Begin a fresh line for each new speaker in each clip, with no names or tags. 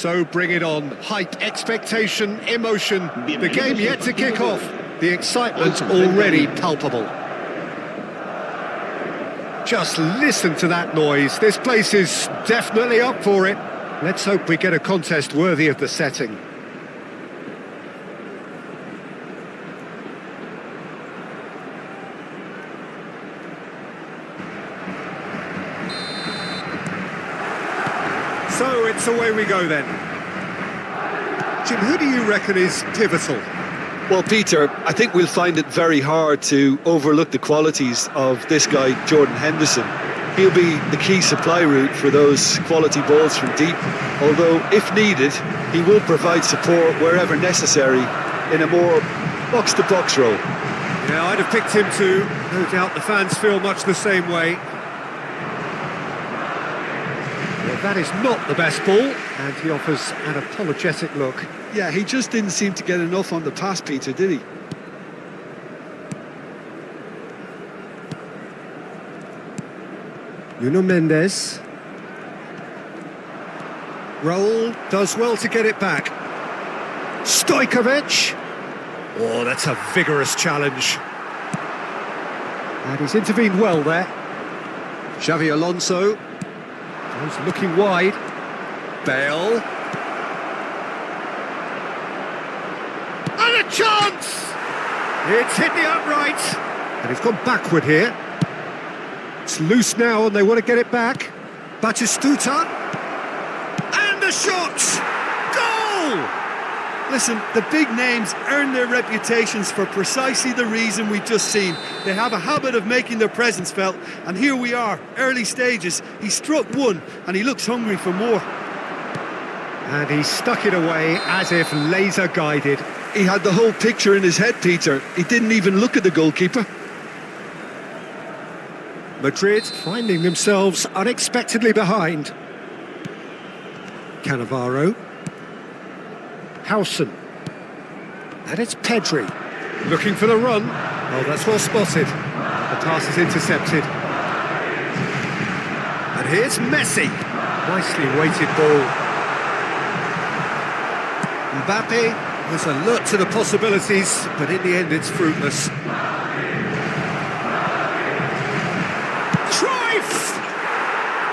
So bring it on. Hype, expectation, emotion. The game yet to kick off. The excitement already palpable. Just listen to that noise. This place is definitely up for it. Let's hope we get a contest worthy of the setting. So it's away we go then. Jim, who do you reckon is pivotal?
Well, Peter, I think we'll find it very hard to overlook the qualities of this guy, Jordan Henderson. He'll be the key supply route for those quality balls from deep, although if needed, he will provide support wherever necessary in a more box-to-box role.
Yeah, I'd have picked him too. No doubt the fans feel much the same way. Well, that is not the best ball, and he offers an apologetic look.
Yeah, he just didn't seem to get enough on the pass, Peter, did he?
Nuno Mendes. Raul does well to get it back. Stojkovic. Oh, that's a vigorous challenge. And he's intervened well there. Xavi Alonso. He's looking wide. Bale. And a chance! It's hit the upright. And it's gone backward here. It's loose now and they want to get it back. Batistuta. And the shot! Goal!
Listen, the big names earn their reputations for precisely the reason we've just seen. They have a habit of making their presence felt, and here we are, early stages. He struck one, and he looks hungry for more.
And he stuck it away as if laser guided.
He had the whole picture in his head, Peter. He didn't even look at the goalkeeper.
Madrid finding themselves unexpectedly behind. Cannavaro. Howson. And it's Pedri. Looking for the run. Oh, that's well spotted. The pass is intercepted. And here's Messi. Nicely weighted ball. Mbappe was alert to the possibilities, but in the end it's fruitless. Cruyff!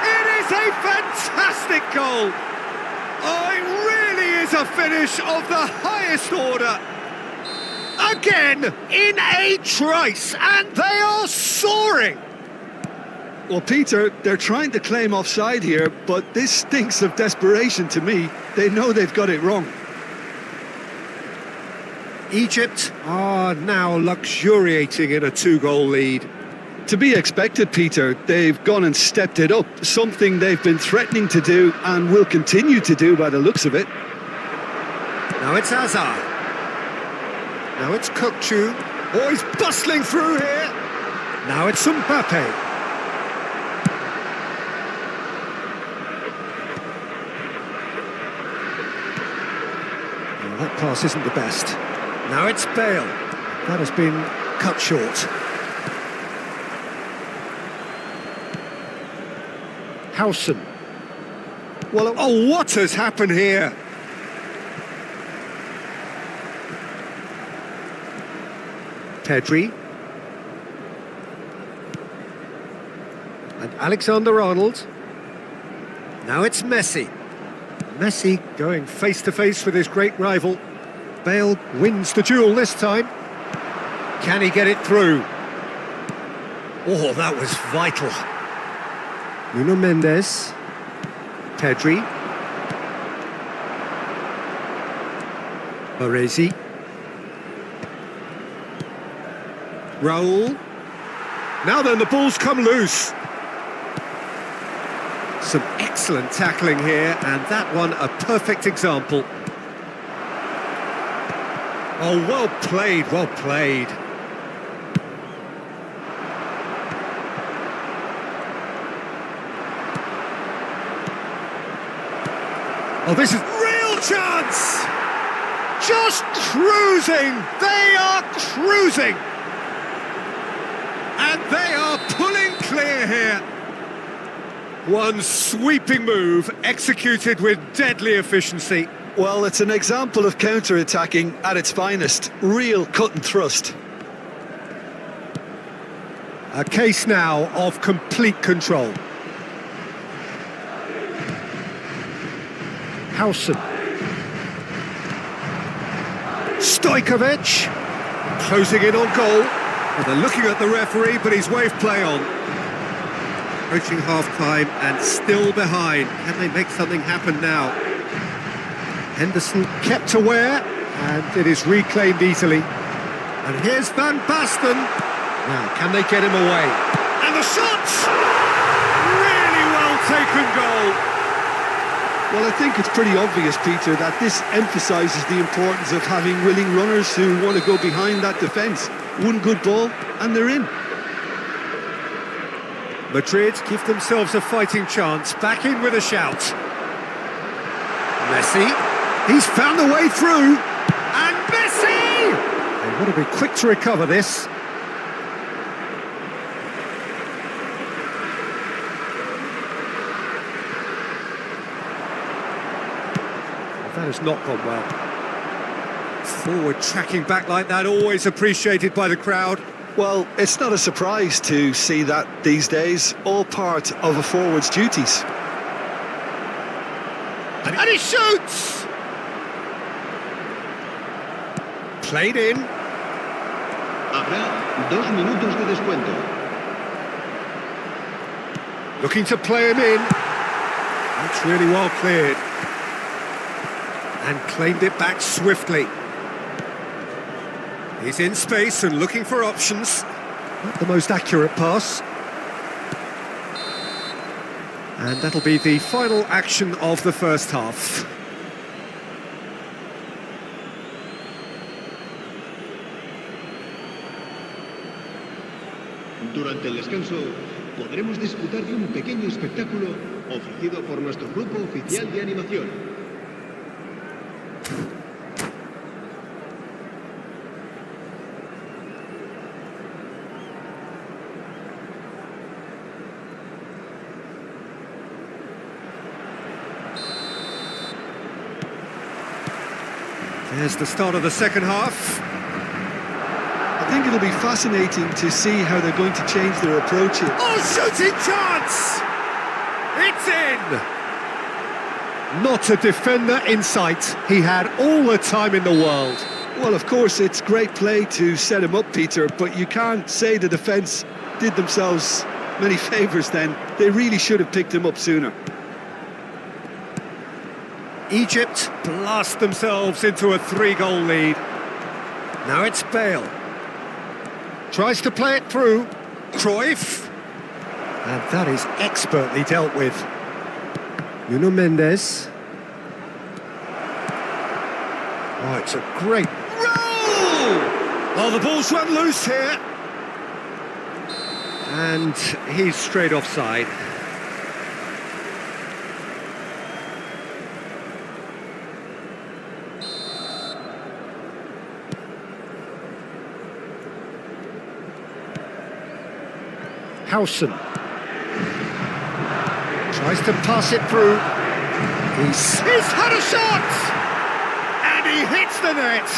It is a fantastic goal! Oh, it really is a finish of the highest order! Again, in a trice, and they are soaring!
Well, Peter, they're trying to claim offside here, but this stinks of desperation to me. They know they've got it wrong.
Egypt are now luxuriating in a two-goal lead.
To be expected, Peter. They've gone and stepped it up, something they've been threatening to do and will continue to do by the looks of it.
Now it's Hazard. Now it's Kukçu. Oh, he's bustling through here. Now it's Mbappe. Well, that pass isn't the best. Now it's Bale. That has been cut short. Howson. Well, oh, what has happened here? Pedri. And Alexander-Arnold. Now it's Messi. Messi going face-to-face with his great rival. Bale wins the duel this time. Can he get it through? Oh, that was vital. Nuno Mendes. Pedri. Baresi. Raul. Now then, the ball's come loose. Some excellent tackling here, and that one a perfect example. Oh, well played, well played. Oh, this is real chance! Just cruising! They are cruising! And they are pulling clear here. One sweeping move, executed with deadly efficiency.
Well, it's an example of counter-attacking at its finest. Real cut and thrust.
A case now of complete control. Howson. Stojkovic. Closing in on goal. Well, they're looking at the referee, but he's waved play on. Approaching half-time and still behind. Can they make something happen now? Henderson kept aware, and it is reclaimed easily. And here's Van Basten. Now, can they get him away? And the shot! Really well taken goal.
Well, I think it's pretty obvious, Peter, that this emphasises the importance of having willing runners who want to go behind that defence. One good ball, and they're in.
Madrid give themselves a fighting chance. Back in with a shout. Messi. He's found the way through. And Messi! They want to be quick to recover this. That has not gone well. Forward tracking back like that, always appreciated by the crowd.
Well, it's not a surprise to see that these days, all part of a forward's duties.
And he shoots! Played in.
Habrá 2 minutos de descuento.
Looking to play him in. That's really well cleared. And claimed it back swiftly. He's in space and looking for options. Not the most accurate pass. And that'll be the final action of the first half.
Durante el descanso podremos disfrutar de un pequeño espectáculo ofrecido por nuestro grupo oficial de animación.
There's the start of the second half.
I think it'll be fascinating to see how they're going to change their approach here.
Oh, shooting chance! It's in! Not a defender in sight. He had all the time in the world.
Well, of course, it's great play to set him up, Peter, but you can't say the defence did themselves many favours then. They really should have picked him up sooner.
Egypt blast themselves into a 3-goal lead. Now it's Bale. Tries to play it through. Cruyff. And that is expertly dealt with. Nuno Mendes. Oh, it's a great roll! Oh, the ball's run loose here. And he's straight offside. Howson tries to pass it through. He's had a shot! And he hits the net!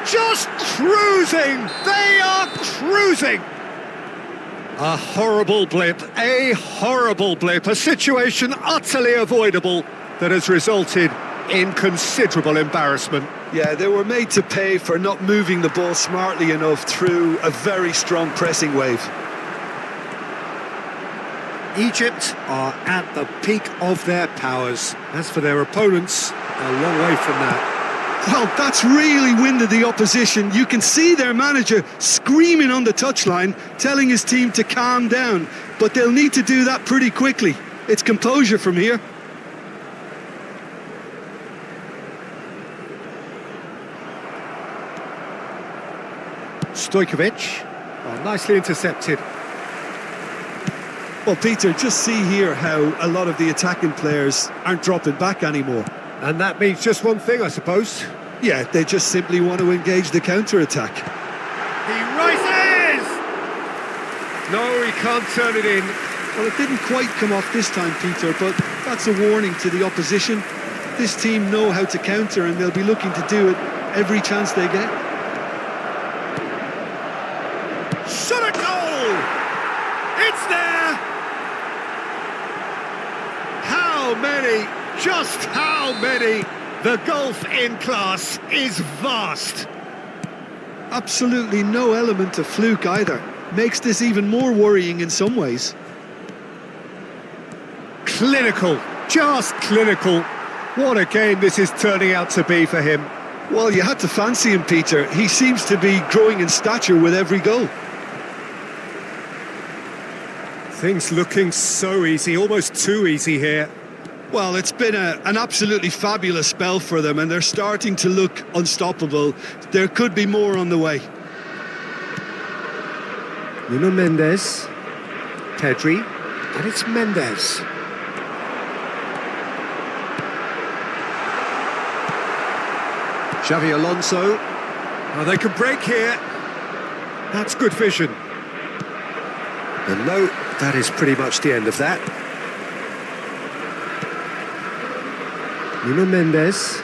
Just cruising! They are cruising! A horrible blip, a situation utterly avoidable that has resulted in considerable embarrassment.
Yeah, they were made to pay for not moving the ball smartly enough through a very strong pressing wave.
Egypt are at the peak of their powers. As for their opponents, a long way from that.
Well, that's really winded the opposition. You can see their manager screaming on the touchline, telling his team to calm down. But they'll need to do that pretty quickly. It's composure from here.
Stojkovic, oh, nicely intercepted.
Well, Peter, just see here how a lot of the attacking players aren't dropping back anymore.
And that means just one thing, I suppose.
Yeah, they just simply want to engage the counter-attack.
He rises! No, he can't turn it in.
Well, it didn't quite come off this time, Peter, but that's a warning to the opposition. This team know how to counter, and they'll be looking to do it every chance they get.
Shot a goal! It's there! How many? Just how many? The gulf in class is vast.
Absolutely no element of fluke either. Makes this even more worrying in some ways.
Clinical, just clinical. What a game this is turning out to be for him.
Well, you had to fancy him, Peter. He seems to be growing in stature with every goal.
Things looking so easy, almost too easy here.
Well, it's been an absolutely fabulous spell for them, and they're starting to look unstoppable. There could be more on the way.
Nuno Mendes, Pedri, and it's Mendes. Xavi Alonso. Oh, they can break here. That's good vision. And no, that is pretty much the end of that. Nuno Mendes.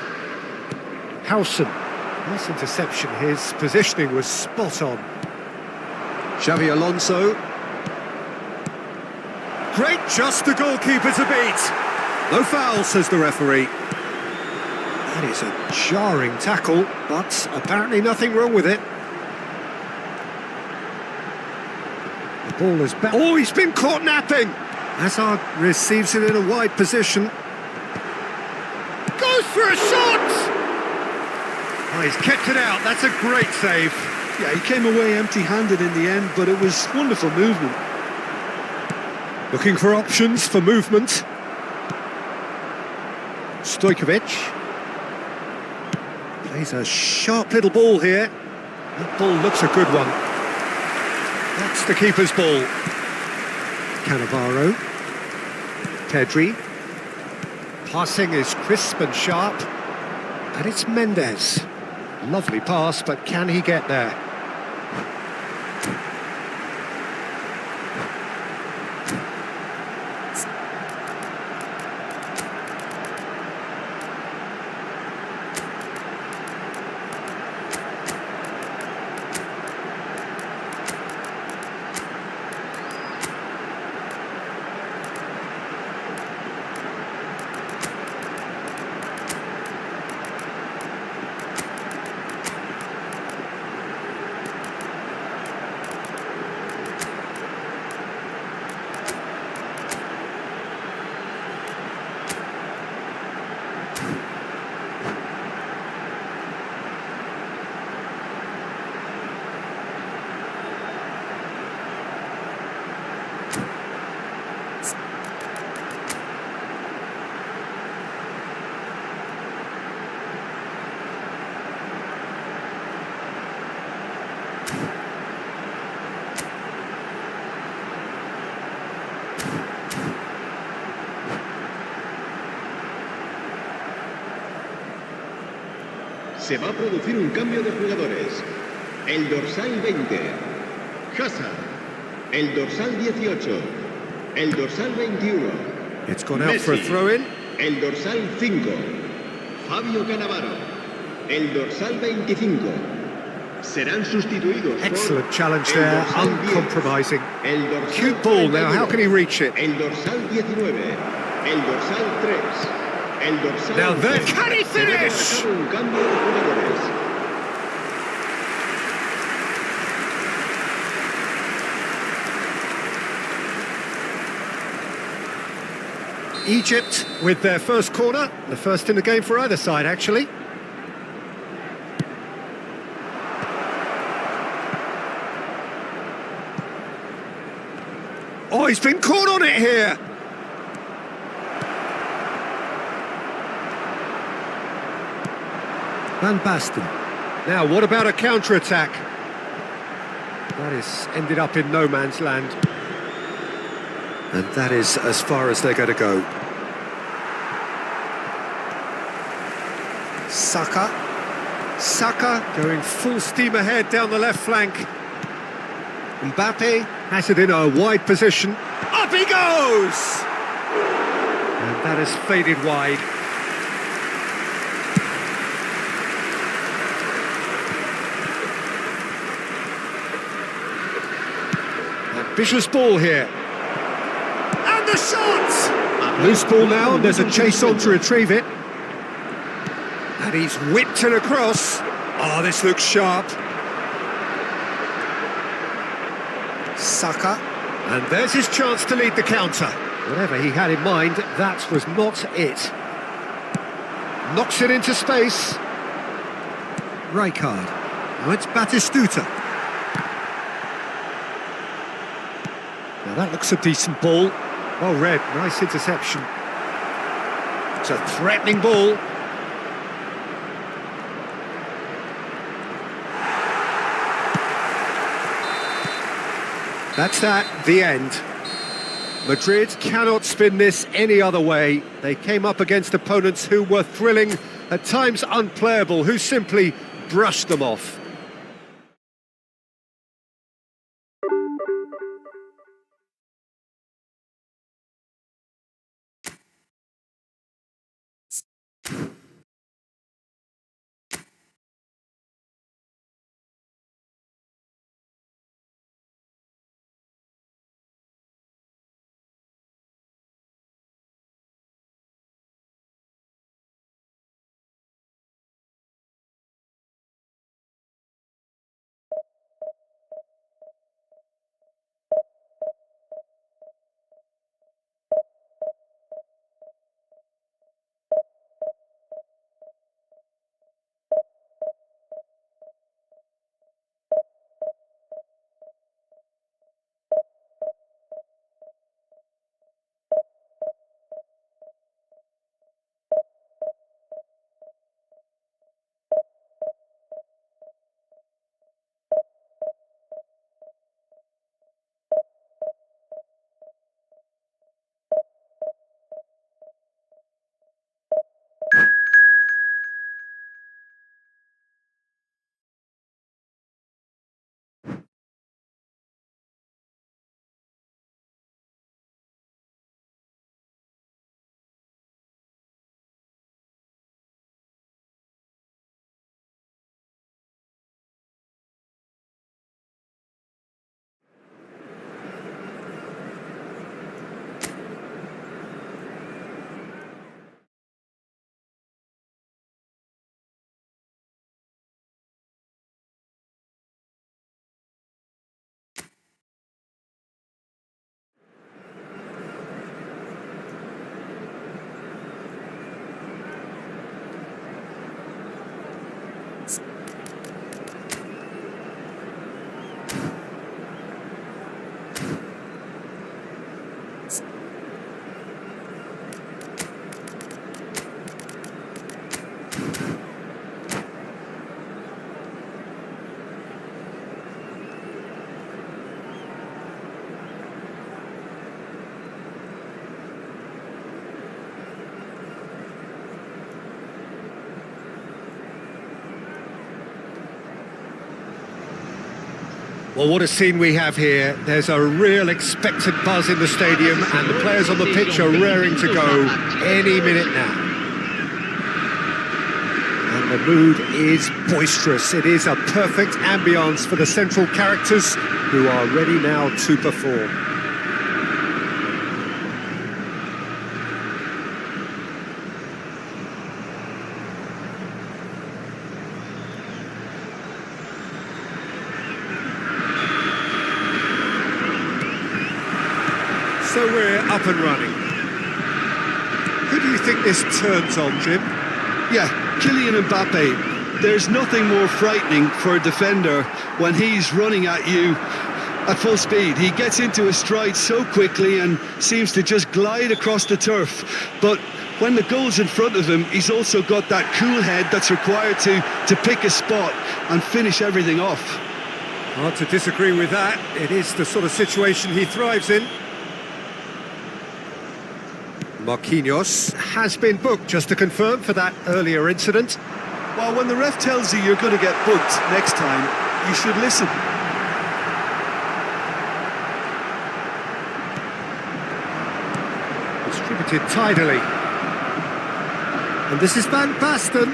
Howson. Nice interception. His positioning was spot on. Xavi Alonso. Great, just the goalkeeper to beat. No foul, says the referee. That is a jarring tackle, but apparently nothing wrong with it. The ball is back. Oh, he's been caught napping. Hazard receives it in a wide position. Goes for a shot! Oh, he's kept it out. That's a great save.
Yeah, he came away empty-handed in the end, but it was wonderful movement.
Looking for options for movement. Stojkovic. Plays a sharp little ball here. That ball looks a good one. That's the keeper's ball. Cannavaro. Pedri. Passing is crisp and sharp. And it's Mendes. Lovely pass, but can he get there?
Se va a producir un cambio de jugadores. El dorsal 20, Hazard. El dorsal 18, el dorsal 21.
It's gone out for a throw-in.
El dorsal 5, Fabio Cannavaro. El dorsal 25. Serán sustituidos.
Excellent challenge there, uncompromising. Cute ball now, how can he reach it?
El dorsal 19, el dorsal 3. El dorsal
Now there,
3.
can he finish?
Se debe un cambio de jugadores.
Egypt with their first corner, the first in the game for either side, actually. Oh, he's been caught on it here. Van Basten. Now, what about a counter-attack? That is ended up in no man's land. And that is as far as they're going to go. Saka. Saka going full steam ahead down the left flank. Mbappe has it in a wide position. A Up he goes! And that has faded wide. Ambitious ball here. And the shot! Loose ball now, and there's a chase on to retrieve it. And he's whipped it across. Oh, this looks sharp. Saka. And there's his chance to lead the counter. Whatever he had in mind, that was not it. Knocks it into space. Rijkaard. Now it's Batistuta. Now that looks a decent ball. Well read, nice interception. It's a threatening ball. That's that, the end. Madrid cannot spin this any other way. They came up against opponents who were thrilling, at times unplayable, who simply brushed them off. Well, what a scene we have here. There's a real expectant buzz in the stadium, and the players on the pitch are raring to go any minute now. And the mood is boisterous. It is a perfect ambience for the central characters who are ready now to perform. So we're up and running. Who do you think this turns on, Jim?
Yeah, Kylian Mbappe. There's nothing more frightening for a defender when he's running at you at full speed. He gets into his stride so quickly and seems to just glide across the turf. But when the goal's in front of him, he's also got that cool head that's required to pick a spot and finish everything off.
Hard to disagree with that. It is the sort of situation he thrives in. Marquinhos has been booked, just to confirm, for that earlier incident.
Well, when the ref tells you you're going to get booked next time, you should listen.
Intercepted tidily. And this is Van Basten.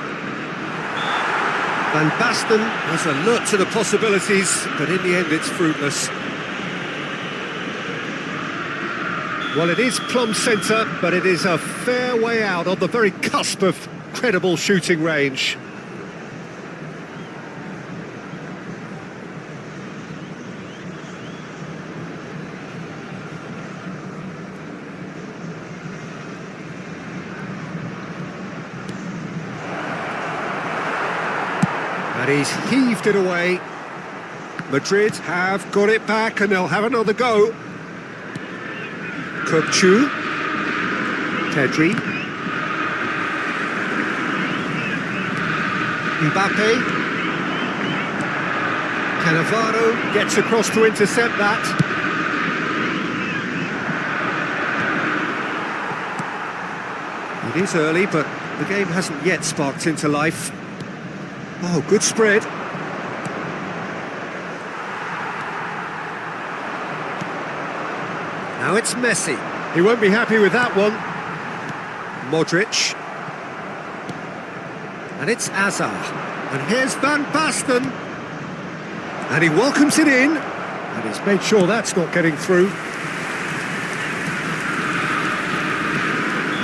Van Basten was alert to the possibilities, but in the end it's fruitless. Well, it is plumb centre, but it is a fair way out on the very cusp of credible shooting range. And he's heaved it away. Madrid have got it back and they'll have another go. Kupchu, Pedri, Mbappe, Cannavaro gets across to intercept that. It is early, but the game hasn't yet sparked into life. Oh, good spread. Now it's Messi. He won't be happy with that one. Modric. And it's Hazard. And here's Van Basten. And he welcomes it in. And he's made sure that's not getting through.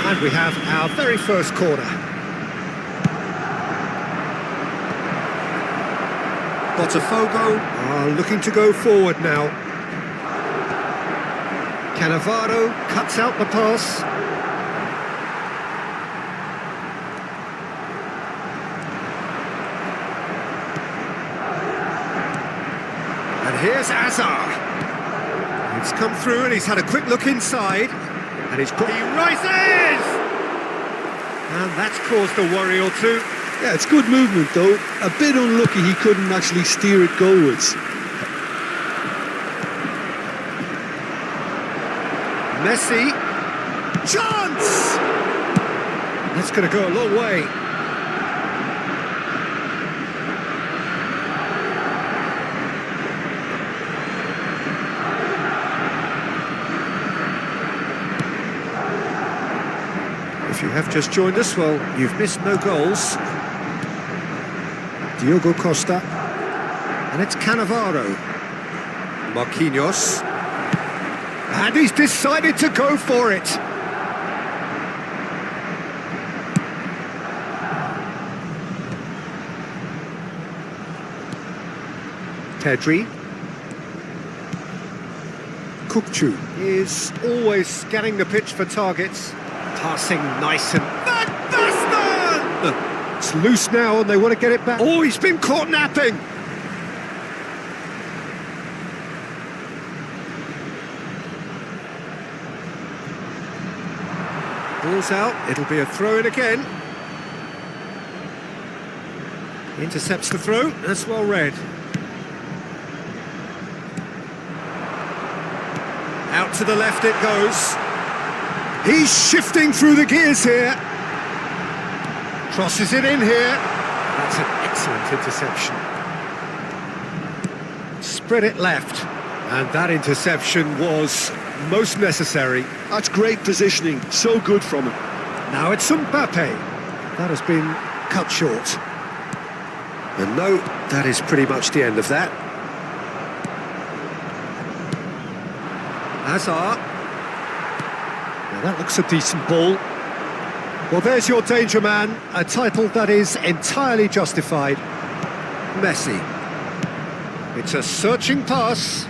And we have our very first corner. Botafogo are looking to go forward now. Cannavaro cuts out the pass. And here's Hazard. He's come through and he's had a quick look inside. And he rises! And that's caused a worry or two.
Yeah, it's good movement though. A bit unlucky he couldn't actually steer it goalwards.
Messi, chance! That's going to go a long way. If you have just joined us, well, you've missed no goals. Diogo Costa, and it's Cannavaro. Marquinhos. And he's decided to go for it. Pedri. Kupchu is always scanning the pitch for targets. Passing nice and... Van Basten! It's loose now and they want to get it back. Oh, he's been caught napping! Ball's out, it'll be a throw-in again. Intercepts the throw, that's well read. Out to the left it goes. He's shifting through the gears here. Crosses it in here. That's an excellent interception. Spread it left. And that interception was most necessary.
That's great positioning, so good from him.
Now it's Mbappe. That has been cut short. And no, that is pretty much the end of that. Hazard. Now that looks a decent ball. Well, there's your danger man, a title that is entirely justified. Messi. It's a searching pass.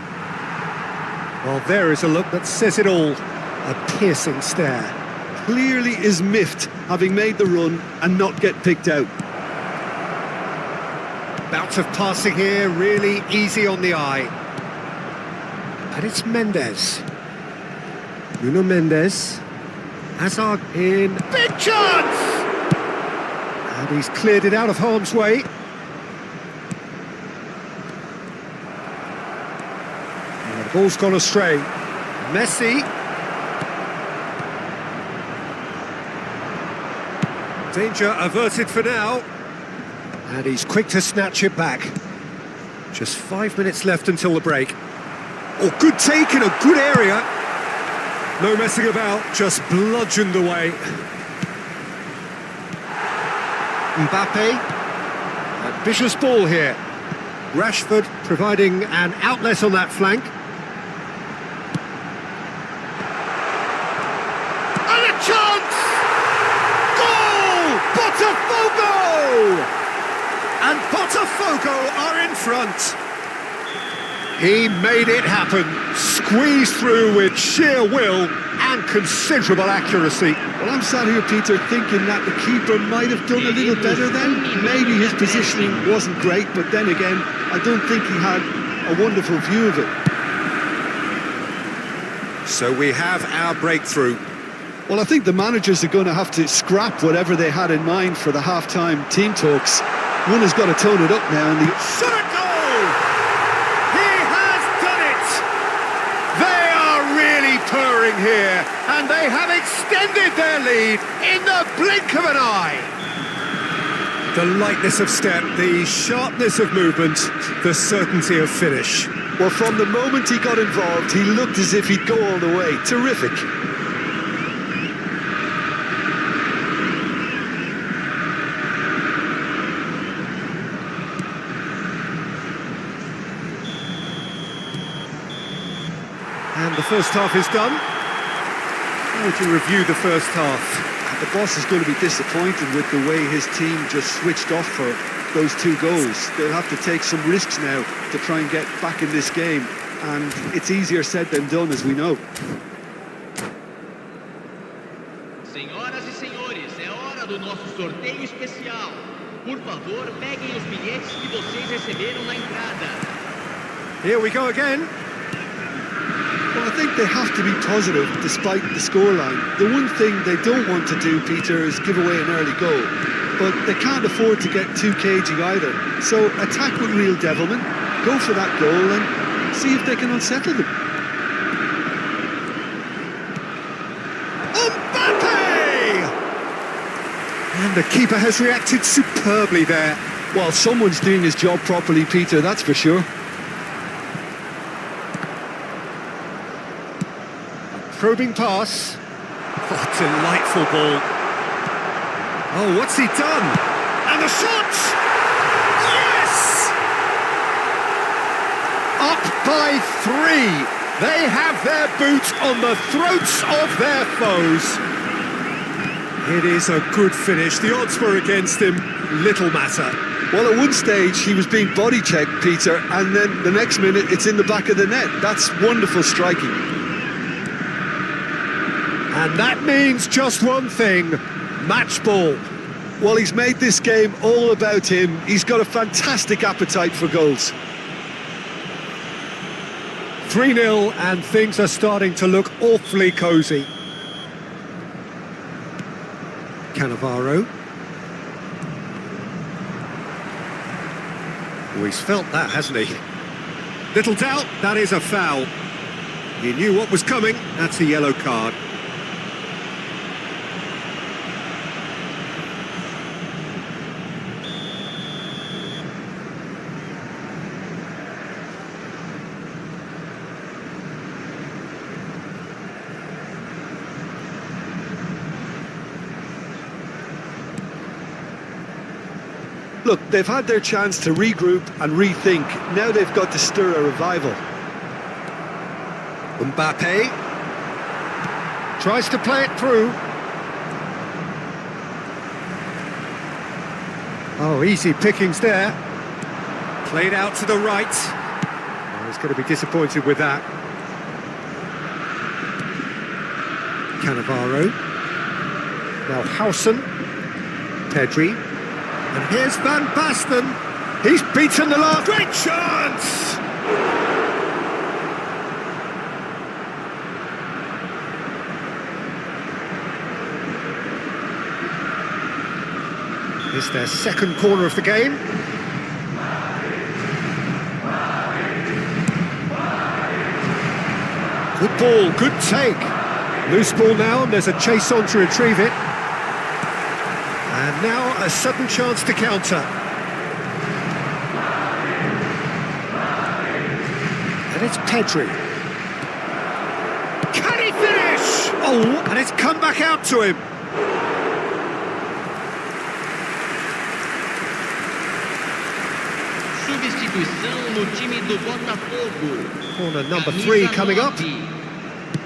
Well, there is a look that says it all. A piercing stare.
Clearly is miffed, having made the run and not get picked out.
Bout of passing here, really easy on the eye. And it's Mendes. Nuno Mendes. Hazard in. Big chance! And he's cleared it out of harm's way. And the ball's gone astray. Messi. Danger averted for now. And he's quick to snatch it back. Just 5 minutes left until the break. Oh, good take in a good area. No messing about, just bludgeoned away. Mbappe. Ambitious ball here. Rashford providing an outlet on that flank. And a chance! Goal! Botafogo! And Botafogo are in front. He made it happen, squeezed through with sheer will and considerable accuracy.
Well, I'm sat here, Peter, thinking that the keeper might have done a little better then. Maybe his positioning wasn't great, but then again, I don't think he had a wonderful view of it.
So we have our breakthrough.
Well, I think the managers are going to have to scrap whatever they had in mind for the half-time team talks. One has got to tone it up now. And
Shot a goal! He has done it! They are really purring here, and they have extended their lead in the blink of an eye. The lightness of step, the sharpness of movement, the certainty of finish.
well, from the moment he got involved, he looked as if he'd go all the way. Terrific.
And the first half is done. How would you review the first half?
The boss is going to be disappointed with the way his team just switched off for those two goals. They'll have to take some risks now to try and get back in this game, and it's easier said than done, as we know.
Senhoras e senhores, é hora do nosso sorteio especial. Por favor, peguem os bilhetes que vocês receberam na entrada.
Here we go again.
Well, I think they have to be positive despite the scoreline. The one thing they don't want to do, Peter, is give away an early goal. But they can't afford to get too cagey either. So attack with real devilment, go for that goal and see if they can unsettle them.
Mbappe! And the keeper has reacted superbly there.
Well, someone's doing his job properly, Peter, that's for sure.
Probing pass. Oh, delightful ball. Oh, what's he done? And the shot! Yes! Up by 3. They have their boot on the throats of their foes. It is a good finish. The odds were against him. Little matter.
Well, at one stage he was being body checked, Peter, and then the next minute it's in the back of the net. That's wonderful striking.
And that means just one thing, match ball.
Well, he's made this game all about him. He's got a fantastic appetite for goals.
3-0 and things are starting to look awfully cosy. Cannavaro. Oh, he's felt that, hasn't he? Little doubt, that is a foul. He knew what was coming, that's a yellow card.
Look, they've had their chance to regroup and rethink. Now they've got to stir a revival.
Mbappe tries to play it through. Oh, easy pickings there. Played out to the right. Oh, he's going to be disappointed with that. Cannavaro. Now Howson. Pedri. And here's Van Basten. He's beaten the last. Great chance! It's their second corner of the game. Good ball, good take. Loose ball now, and there's a chase on to retrieve it. And now a sudden chance to counter. And it's Pedri. Can he finish? Oh, and it's come back out to him.
Substituição no time do Botafogo.
Corner number 3 coming up.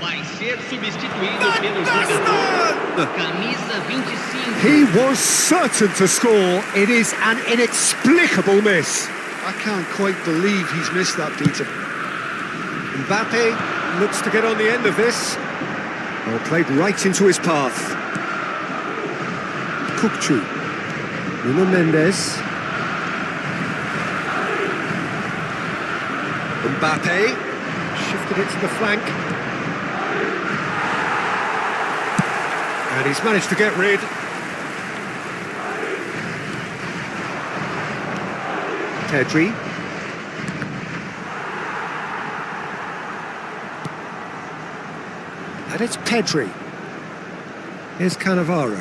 Vai ser substituído pelo jogador. Camisa 25.
He was certain to score. It is an inexplicable miss.
I can't quite believe he's missed that, Peter.
Mbappe looks to get on the end of this. Well, played right into his path. Kukçu. Nuno Mendes. Mbappe shifted it to the flank. And he's managed to get rid. Pedri. And it's Pedri. Here's Cannavaro.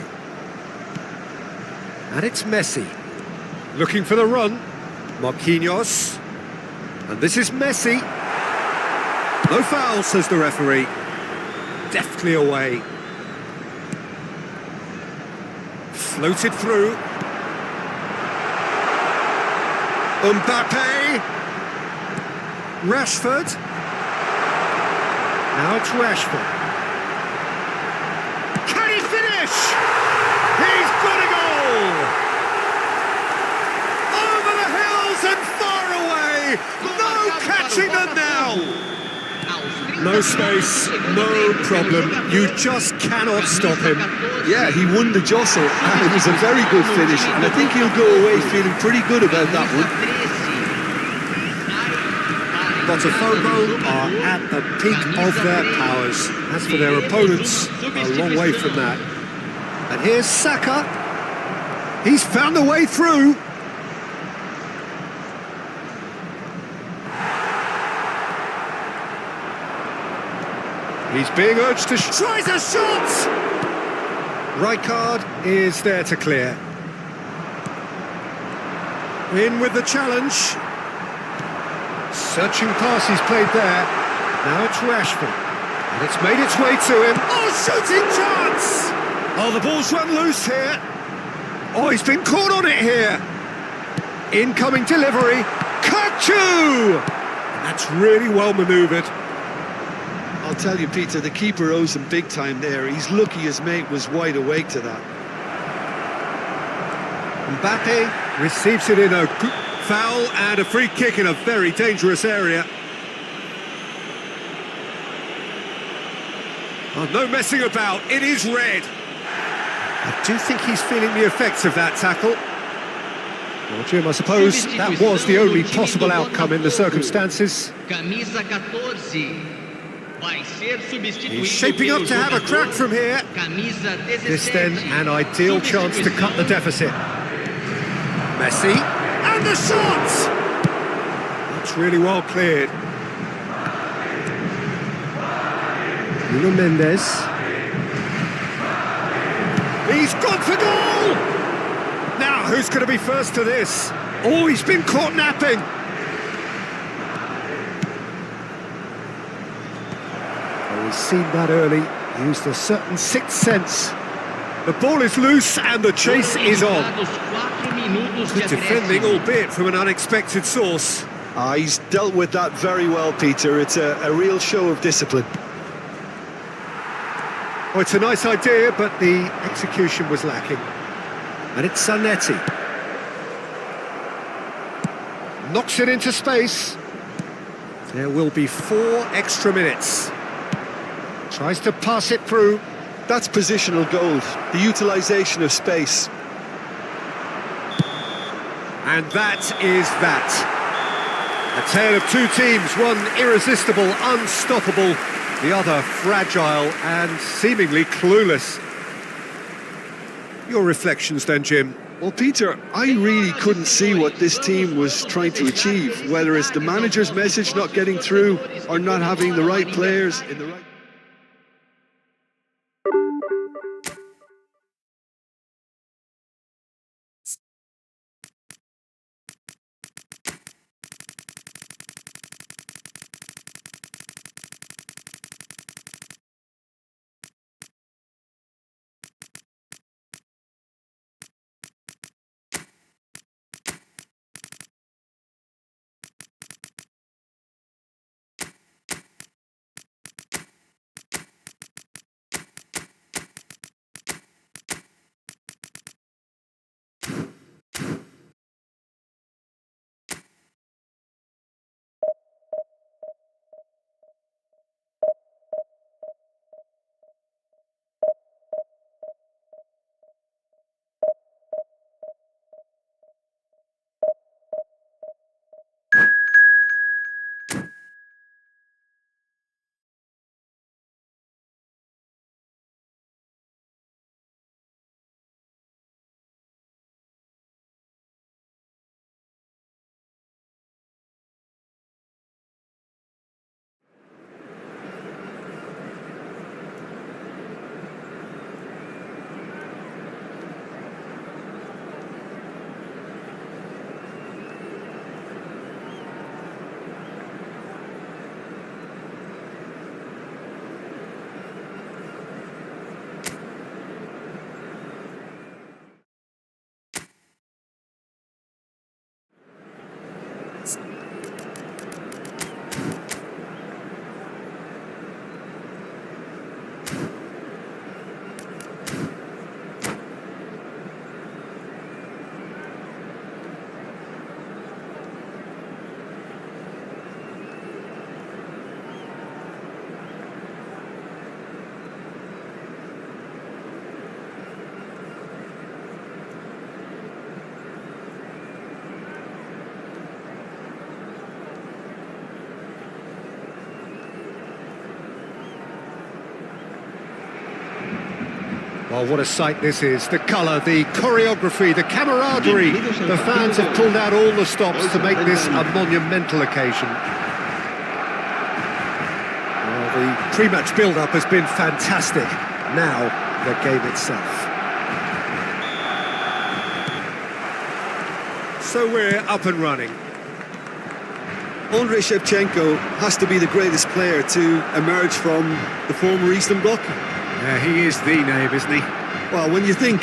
And it's Messi. Looking for the run. Marquinhos. And this is Messi. No foul, says the referee. Deftly away. Floated through. Mbappe. Rashford. Now it's Rashford. Can he finish? He's got a goal! Over the hills and far away! No catching them now! No space, no problem. You just cannot stop him.
Yeah, he won the jostle, and it was a very good finish, and I think he'll go away feeling pretty good about that one.
Botafogo are at the peak of their powers. As for their opponents, a long way from that. And here's Saka. He's found a way through. He's being urged to tries a shot! Rijkaard is there to clear. In with the challenge. Searching pass he's played there. Now it's Rashford. And it's made its way to him. Oh, shooting chance! Oh, the ball's run loose here. Oh, he's been caught on it here. Incoming delivery. Kukçu! And that's really well manoeuvred.
I'll tell you, Peter, the keeper owes him big time there. He's lucky his mate was wide awake to that.
Mbappe receives it in a good foul and a free kick in a very dangerous area. Oh, no messing about, it is red. I do think he's feeling the effects of that tackle. Well, Jim, I suppose that was the only possible outcome in the circumstances.
Camisa 14.
He's shaping up to have a crack from here. This then, an ideal chance to cut the deficit. Messi, and the shot! That's really well cleared. Nuno Mendes. He's gone for goal! Now, who's going to be first to this? Oh, he's been caught napping. He's seen that early, used a certain sixth sense. The ball is loose and the chase is on. Good defending, albeit from an unexpected source.
He's dealt with that very well, Peter. It's a real show of discipline.
Oh, it's a nice idea, but the execution was lacking. And it's Zanetti. Knocks it into space. There will be 4 extra minutes. Tries to pass it through.
That's positional gold, the utilisation of space.
And that is that. A tale of 2 teams, one irresistible, unstoppable, the other fragile and seemingly clueless. Your reflections then, Jim?
Well, Peter, I really couldn't see what this team was trying to achieve, whether it's the manager's message not getting through or not having the right players in the right...
Well, what a sight this is. The colour, the choreography, the camaraderie. The fans have pulled out all the stops to make this a monumental occasion. Well, the pre-match build-up has been fantastic. Now, the game itself. So we're up and running.
Andrei Shevchenko has to be the greatest player to emerge from the former Eastern Bloc.
Yeah, he is the name, isn't he?
Well, when you think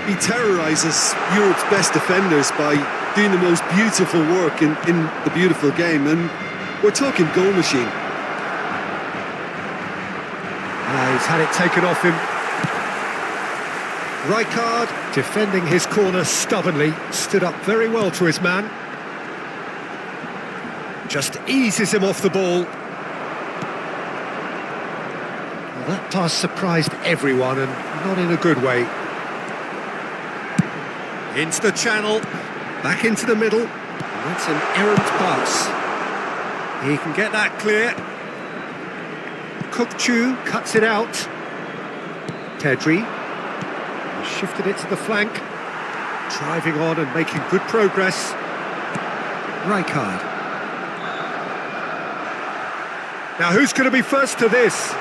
he terrorises Europe's best defenders by doing the most beautiful work in the beautiful game, and we're talking goal machine.
He's had it taken off him. Rijkaard, defending his corner stubbornly, stood up very well to his man. Just eases him off the ball. Well, that pass surprised everyone, and not in a good way. Into the channel, back into the middle. That's an errant pass. He can get that clear. Kukçu cuts it out. Tedri shifted it to the flank, driving on and making good progress. Rijkaard. Now who's going to be first to this?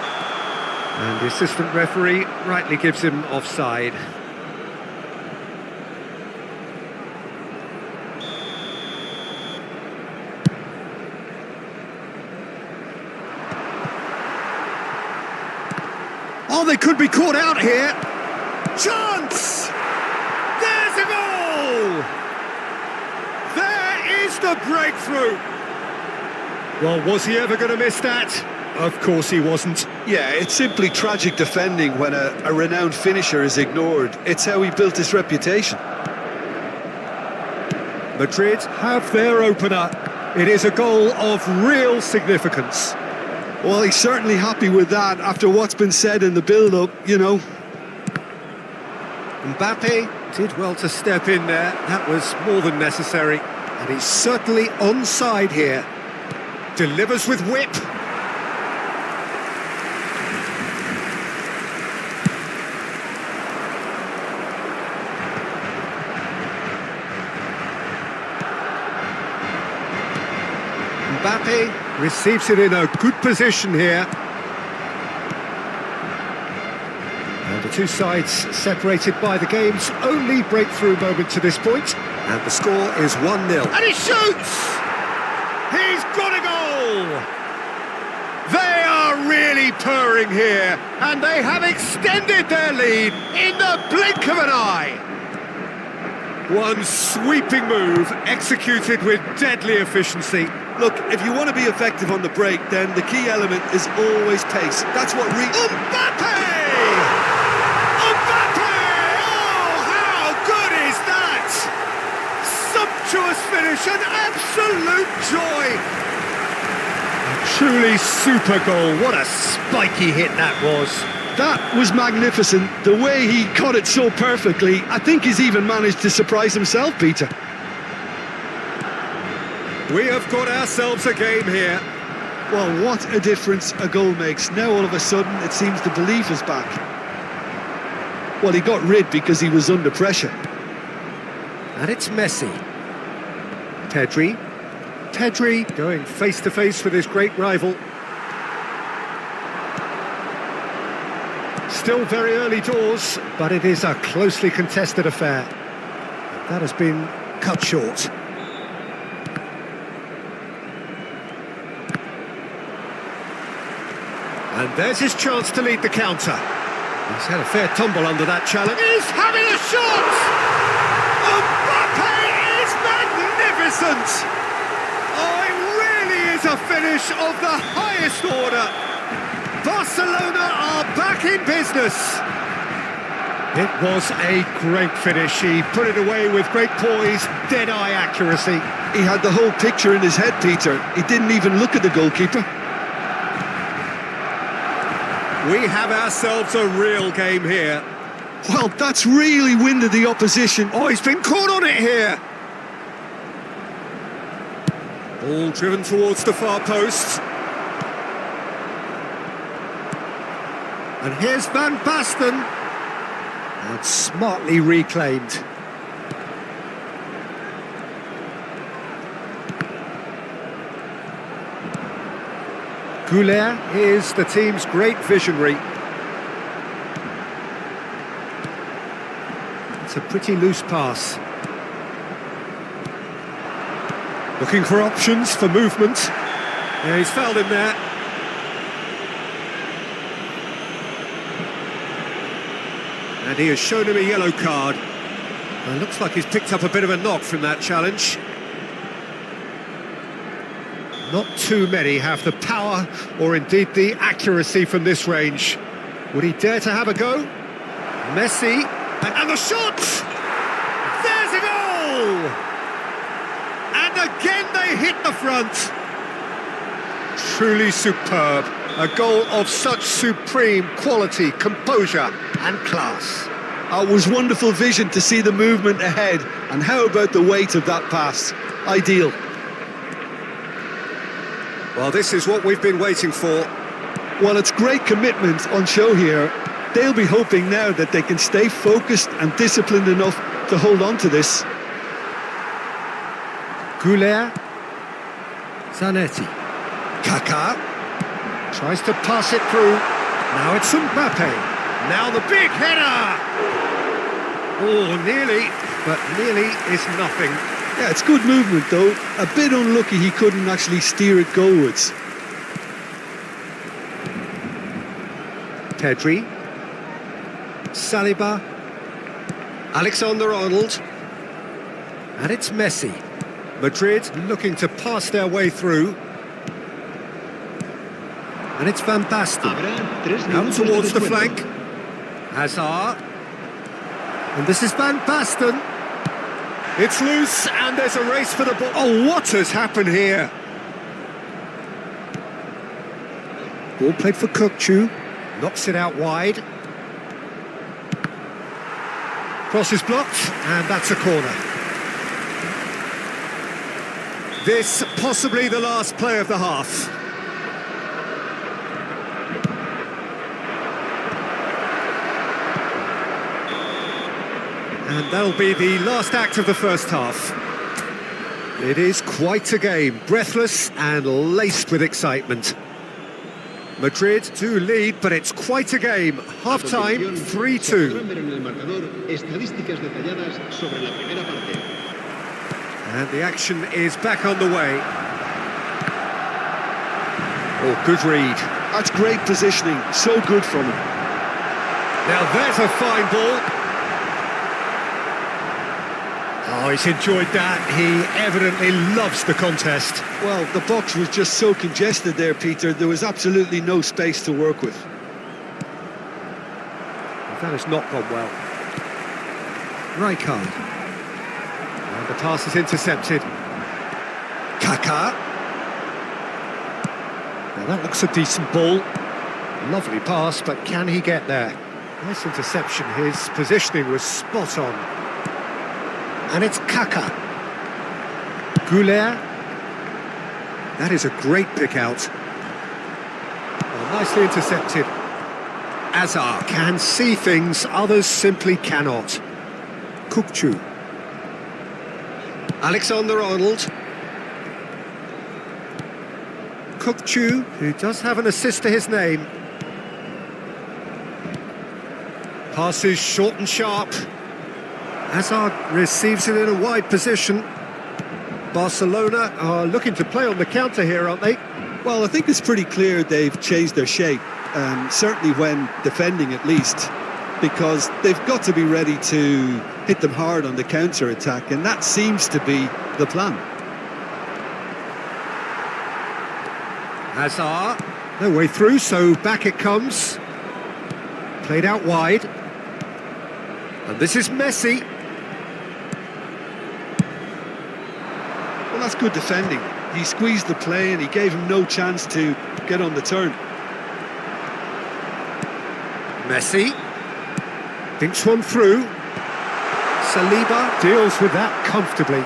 And the assistant referee rightly gives him offside. Oh, they could be caught out here. Chance! There's a goal! There is the breakthrough! Well, was he ever going to miss that? Of course he wasn't.
Yeah, it's simply tragic defending when a renowned finisher is ignored. It's how he built his reputation.
Madrid have their opener. It is a goal of real significance.
Well, he's certainly happy with that after what's been said in the build-up, you know.
Mbappe did well to step in there. That was more than necessary. And he's certainly onside here. Delivers with whip. Mbappe receives it in a good position here. And the two sides separated by the game's only breakthrough moment to this point. And the score is 1-0. And he shoots! He's got a goal! They are really purring here, and they have extended their lead in the blink of an eye. One sweeping move, executed with deadly efficiency.
Look, if you want to be effective on the break, then the key element is always pace. That's what
Mbappe! Mbappe! Oh, how good is that? Sumptuous finish, an absolute joy. A truly super goal. What a spiky hit that was.
That was magnificent. The way he caught it so perfectly, I think he's even managed to surprise himself, Peter.
We have got ourselves a game here.
Well, what a difference a goal makes. Now all of a sudden it seems the belief is back. Well, he got rid because he was under pressure.
And it's Messi. Pedri. Pedri going face-to-face with his great rival. Still very early doors, but it is a closely contested affair. That has been cut short. And there's his chance to lead the counter. He's had a fair tumble under that challenge. He's having a shot! Mbappe is magnificent! Oh, it really is a finish of the highest order. Barcelona are back in business. It was a great finish. He put it away with great poise, dead-eye accuracy.
He had the whole picture in his head, Peter. He didn't even look at the goalkeeper.
We have ourselves a real game here.
Well, that's really winded the opposition.
Oh, he's been caught on it here. Ball driven towards the far post. And here's Van Basten. And smartly reclaimed. Goulet is the team's great visionary. It's a pretty loose pass. Looking for options for movement. Yeah, he's fouled him there. And he has shown him a yellow card. It looks like he's picked up a bit of a knock from that challenge. Not too many have the power or indeed the accuracy from this range. Would he dare to have a go? Messi, and the shot! There's a goal! And again they hit the front. Truly superb. A goal of such supreme quality, composure and class.
It was wonderful vision to see the movement ahead, and how about the weight of that pass? Ideal.
Well, this is what we've been waiting for.
Well, it's great commitment on show here. They'll be hoping now that they can stay focused and disciplined enough to hold on to this.
Goulet, Zanetti, Kaká tries to pass it through. Now it's Mbappe. Now the big header. Oh, nearly, but nearly is nothing.
Yeah, it's good movement though. A bit unlucky he couldn't actually steer it goalwards.
Pedri, Saliba, Alexander-Arnold, and it's Messi. Madrid looking to pass their way through. And it's Van Basten. Now towards the flank. Hazard. And this is Van Basten. It's loose, and there's a race for the ball. Oh, what has happened here? Ball played for Kukçu. Knocks it out wide. Cross is blocked, and that's a corner. This possibly the last play of the half. And that'll be the last act of the first half. It is quite a game, breathless and laced with excitement. Madrid do lead, but it's quite a game. Half-time, 3-2. And the action is back on the way. Oh, good read.
That's great positioning, so good from him.
Now there's a fine ball. Oh, he's enjoyed that. He evidently loves the contest.
Well, the box was just so congested there, Peter. There was absolutely no space to work with.
That has not gone well. Rijkaard. And the pass is intercepted. Kaká. Now that looks a decent ball. Lovely pass, but can he get there? Nice interception. His positioning was spot on. And it's Kaká. Goulet. That is a great pick out. Well, nicely intercepted. Hazard can see things others simply cannot. Kukçu. Alexander-Arnold. Kukçu, who does have an assist to his name. Passes short and sharp. Hazard receives it in a wide position. Barcelona are looking to play on the counter here, aren't they?
Well, I think it's pretty clear they've changed their shape, certainly when defending at least, because they've got to be ready to hit them hard on the counter-attack, and that seems to be the plan.
Hazard, no way through, so back it comes. Played out wide. And this is Messi.
Well, that's good defending. He squeezed the play and he gave him no chance to get on the turn.
Messi thinks one through. Saliba deals with that comfortably.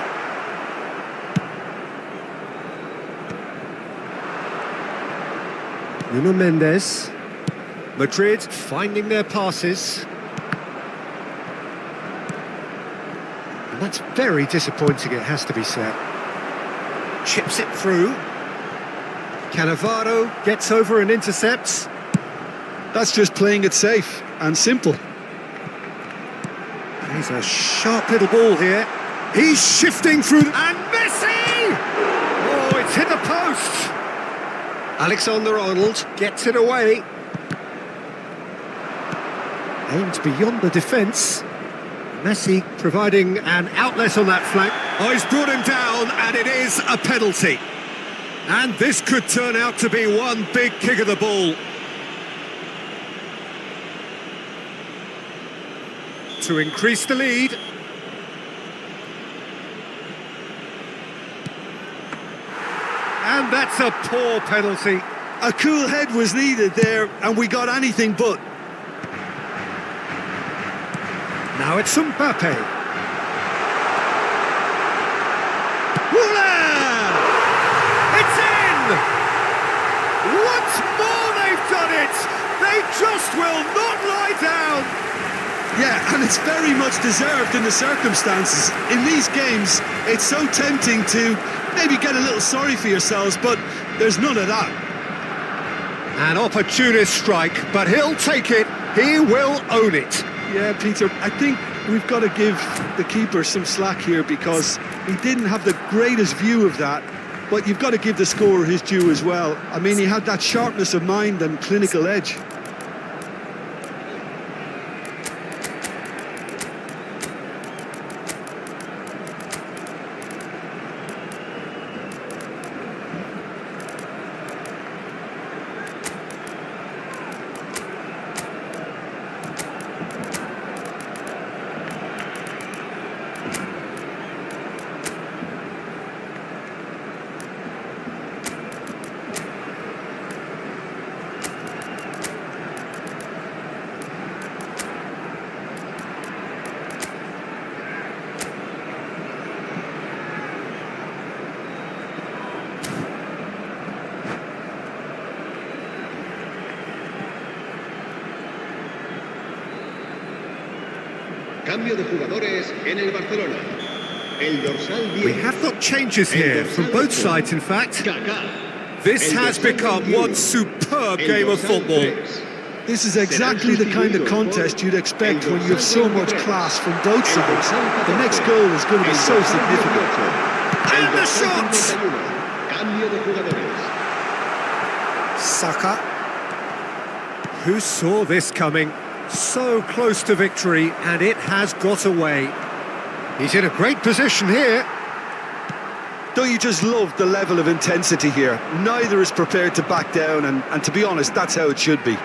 Nuno Mendes. Madrid finding their passes. And that's very disappointing, it has to be said. Chips it through. Cannavaro gets over and intercepts.
That's just playing it safe and simple.
He's a sharp little ball here. He's shifting through, and Messi! Oh, it's hit the post. Alexander-Arnold gets it away. Aims beyond the defence. Messi providing an outlet on that flank. Oh, he's brought him down, and it is a penalty. And this could turn out to be one big kick of the ball. To increase the lead. And that's a poor penalty.
A cool head was needed there, and we got anything but.
Now it's Mbappe. Voila! It's in! Once more they've done it! They just will not lie down!
Yeah, and it's very much deserved in the circumstances. In these games, it's so tempting to maybe get a little sorry for yourselves, but there's none of that.
An opportunist strike, but he'll take it. He will own it.
Yeah, Peter, I think we've got to give the keeper some slack here because he didn't have the greatest view of that, but you've got to give the scorer his due as well. I mean, he had that sharpness of mind and clinical edge.
Cambio de jugadores en el Barcelona. El dorsal 10.
We have got changes here from both sides, in fact. This has become one superb game of football.
This is exactly the kind of contest you'd expect when you have so much class from both sides. The next goal is going to be so significant.
And the shot!
Cambio de jugadores.
Saka. Who saw this coming? So close to victory, and it has got away. He's in a great position here.
Don't you just love the level of intensity here? Neither is prepared to back down, and to be honest, that's how it should be.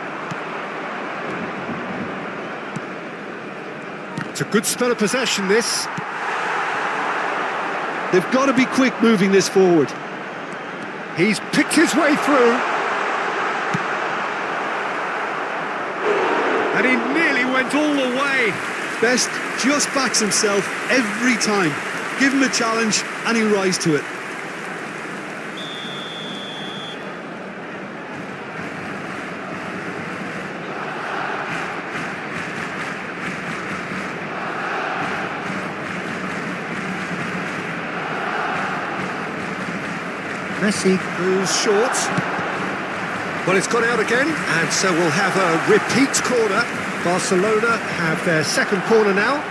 It's a good spell of possession, this.
They've got to be quick moving this forward.
He's picked his way through. And he nearly went all the way.
Best just backs himself every time. Give him a challenge and he'll rise to it.
Messi goes short. Well, it's gone out again, and so we'll have a repeat corner. Barcelona have their second corner now.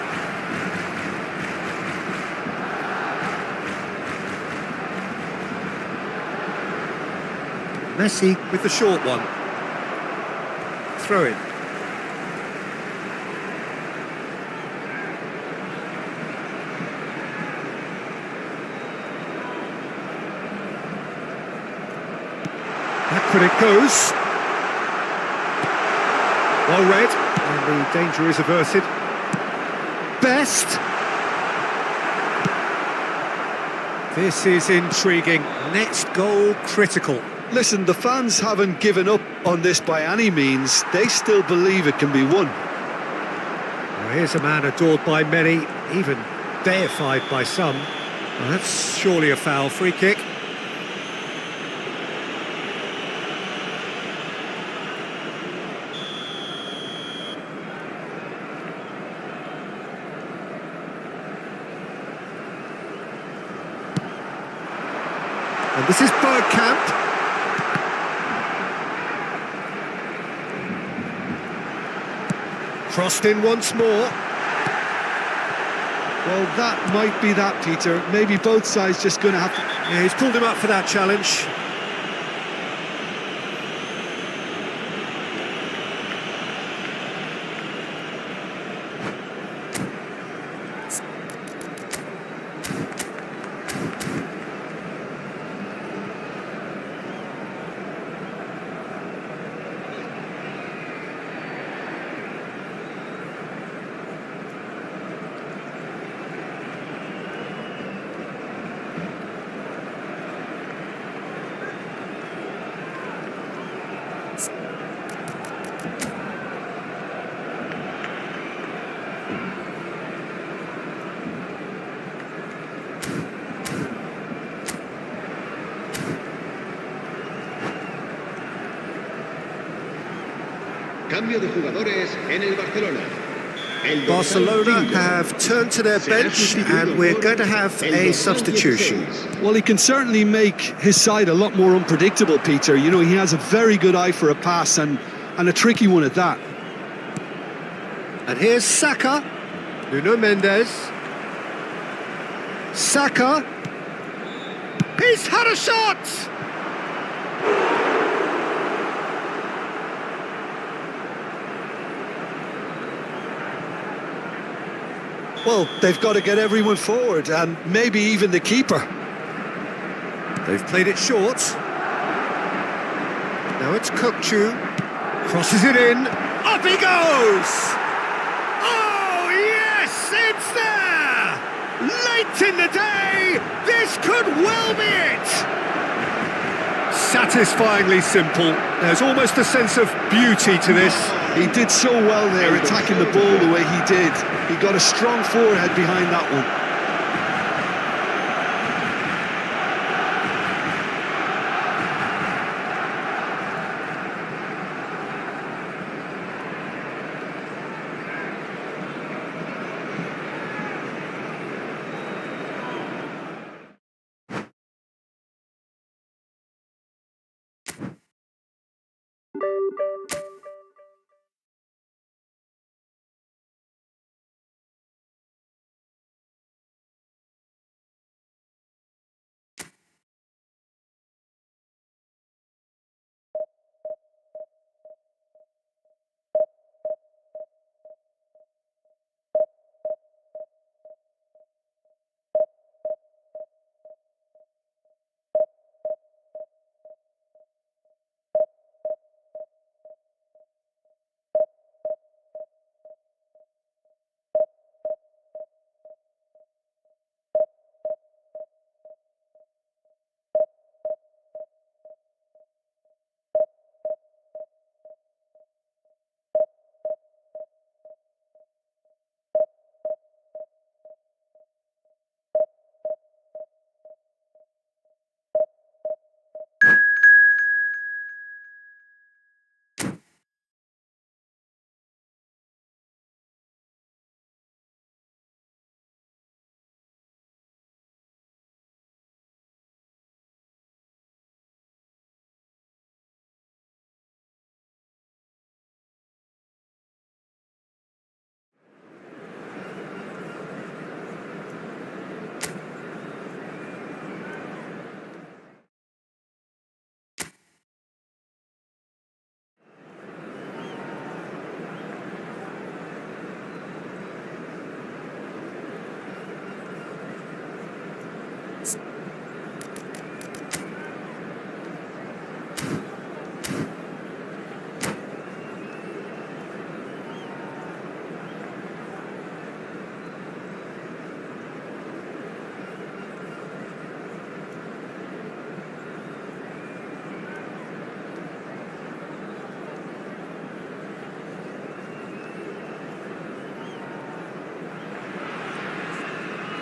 Messi with the short one. Throw in. Backward it goes. Well read, and the danger is averted. Best. This is intriguing. Next goal critical.
Listen, the fans haven't given up on this by any means. They still believe it can be won.
Well, here's a man adored by many, even deified by some. Well, that's surely a foul. Free kick. And this is Bergkamp. Crossed in once more.
Well, that might be that, Peter. Maybe both sides just going to have to...
Yeah, he's pulled him up for that challenge.
Cambio de jugadores en el Barcelona.
Barcelona have turned to their bench and we're going to have a substitution.
Well, he can certainly make his side a lot more unpredictable, Peter. You know, he has a very good eye for a pass and a tricky one at that.
And here's Saka. Nuno Mendes. Saka. He's had a shot!
Well, they've got to get everyone forward, and maybe even the keeper.
They've played it short. Now it's Kukçu. Crosses it in. Up he goes! Oh, yes! It's there! Late in the day! This could well be it! Satisfyingly simple. There's almost a sense of beauty to this.
He did so well there, attacking the ball the way he did. He got a strong forehead behind that one.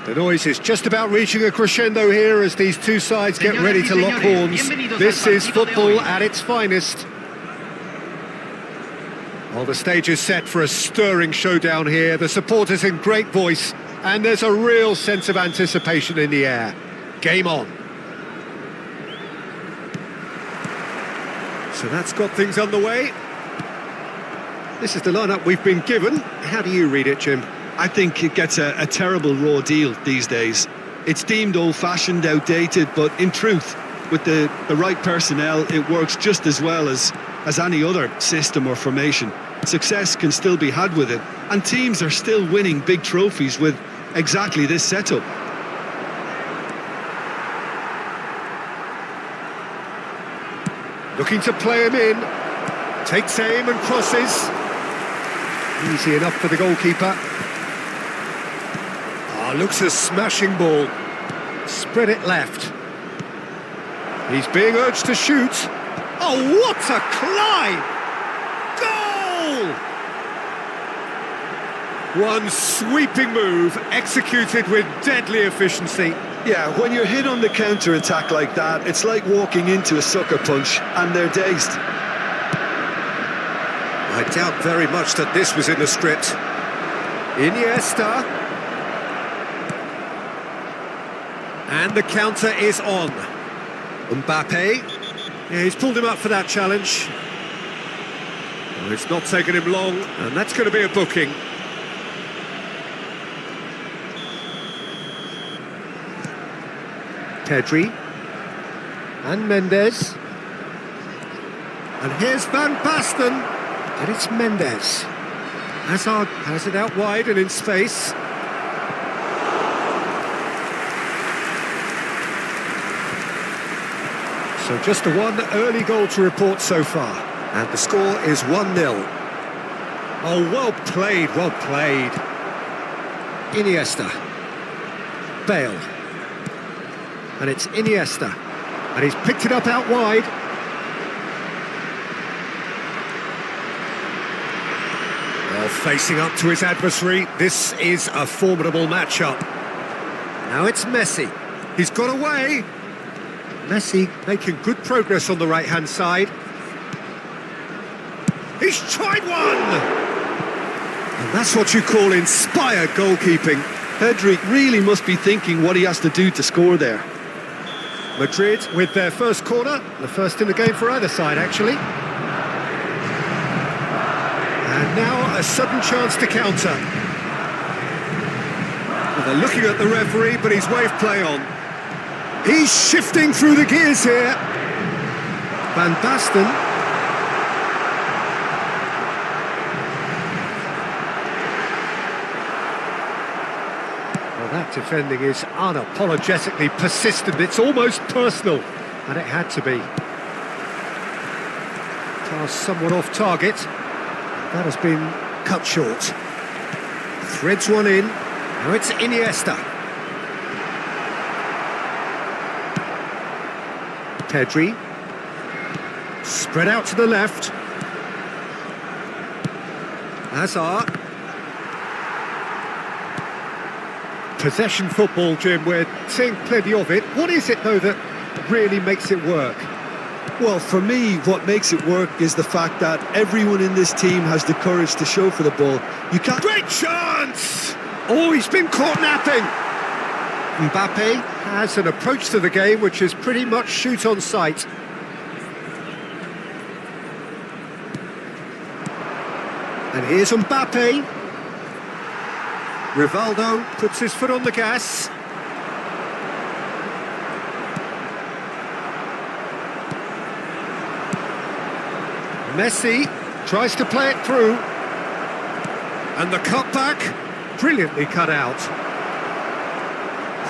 The noise is just about reaching a crescendo here as these two sides get ready to lock horns. This is football at its finest. Well, the stage is set for a stirring showdown here. The supporters in great voice, and there's a real sense of anticipation in the air. Game on. So that's got things underway. This is the lineup we've been given. How do you read it, Jim?
I think it gets a terrible raw deal these days. It's deemed old-fashioned, outdated, but in truth, with the right personnel, it works just as well as any other system or formation. Success can still be had with it, and teams are still winning big trophies with exactly this setup.
Looking to play him in. Takes aim and crosses. Easy enough for the goalkeeper. Looks a smashing ball. Spread it left. He's being urged to shoot. Oh, what a climb! Goal! One sweeping move, executed with deadly efficiency.
Yeah, when you're hit on the counter-attack like that, it's like walking into a sucker punch, and they're dazed.
I doubt very much that this was in the script. Iniesta. And the counter is on. Mbappe. Yeah, he's pulled him up for that challenge. Well, it's not taken him long, and that's going to be a booking. Pedri. And Mendes. And here's Van Basten. And it's Mendes. Hazard has it out wide and in space. So just the one early goal to report so far. And the score is 1-0. Oh, well played, well played. Iniesta. Bale. And it's Iniesta. And he's picked it up out wide. Well, facing up to his adversary, this is a formidable matchup. Now it's Messi. He's got away. Messi making good progress on the right-hand side. He's tried one! And that's what you call inspired goalkeeping.
Pedri really must be thinking what he has to do to score there.
Madrid with their first corner, the first in the game for either side, actually. And now a sudden chance to counter. Well, they're looking at the referee, but he's waved play on. He's shifting through the gears here. Van Basten. Well, that defending is unapologetically persistent. It's almost personal, and it had to be. Pass somewhat off target. That has been cut short. Threads one in. Now it's Iniesta. Pedri. Spread out to the left. Hazard. Possession football, Jim, we're seeing plenty of it. What is it, though, that really makes it work?
Well, for me, what makes it work is the fact that everyone in this team has the courage to show for the ball. You can't...
Great chance! Oh, he's been caught napping. Mbappe has an approach to the game which is pretty much shoot on sight. And here's Mbappe. Rivaldo puts his foot on the gas. Messi tries to play it through. And the cutback, brilliantly cut out.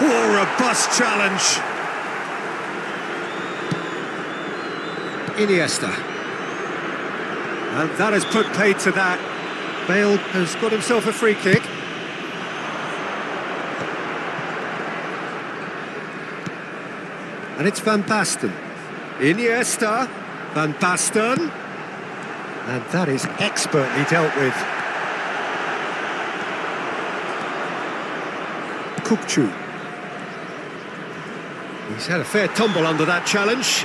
Oh, robust challenge. Iniesta. And that has put paid to that. Bale has got himself a free kick. And it's Van Basten. Iniesta. Van Basten. And that is expertly dealt with. Kukçu. He's had a fair tumble under that challenge.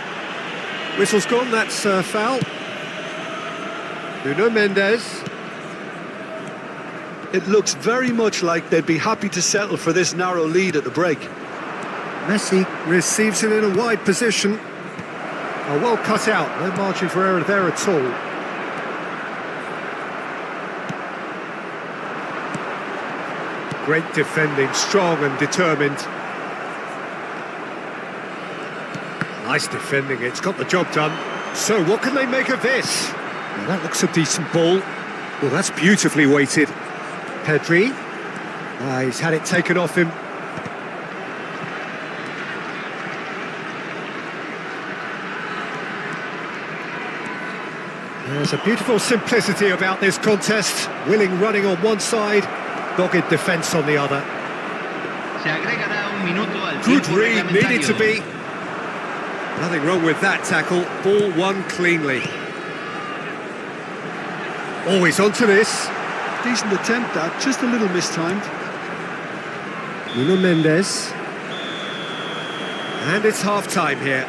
Whistle's gone, that's a foul. Nuno Mendes.
It looks very much like they'd be happy to settle for this narrow lead at the break.
Messi receives it in a wide position. Oh, well cut out, no margin for error there at all. Great defending, strong and determined. Nice defending, it's got the job done. So what can they make of this? Well, that looks a decent ball. Well, that's beautifully weighted. Pedri. He's had it taken off him. There's a beautiful simplicity about this contest. Willing running on one side, dogged defence on the other.
Se agregará un minuto al
Good
tiempo
read, needed to
reglamentario.
be. Nothing wrong with that tackle. Ball won cleanly. Always onto this.
Decent attempt at, just a little mistimed.
Nuno Mendes. And it's half-time here.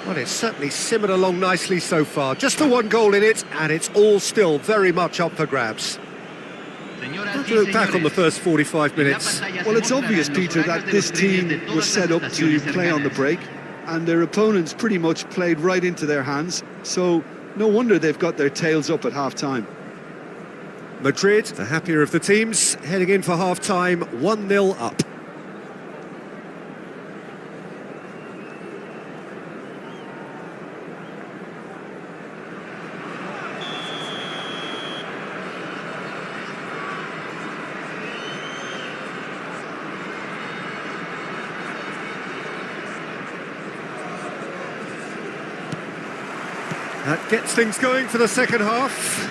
Well, it's certainly simmered along nicely so far. Just the one goal in it, and it's all still very much up for grabs.
Señoras
Have
y
to look back on the
señores,
first 45
en la
minutes.
pantalla se
Well, it's
mostrarán
obvious,
los
Peter, that
fracasos de
this
los reyes
team
de todas
was set up
las
to
estaciones
play on the
cercanas.
break, and their opponents pretty much played right into their hands, so no wonder they've got their tails up at half-time.
Madrid, the happier of the teams, heading in for half-time, 1-0 up. That gets things going for the second half.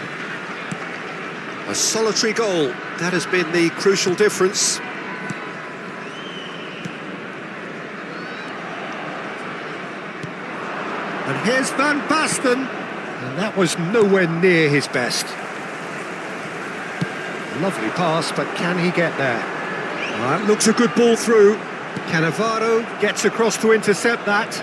A solitary goal, that has been the crucial difference. And here's Van Basten, and that was nowhere near his best. Lovely pass, but can he get there? That looks a good ball through. Cannavaro gets across to intercept that.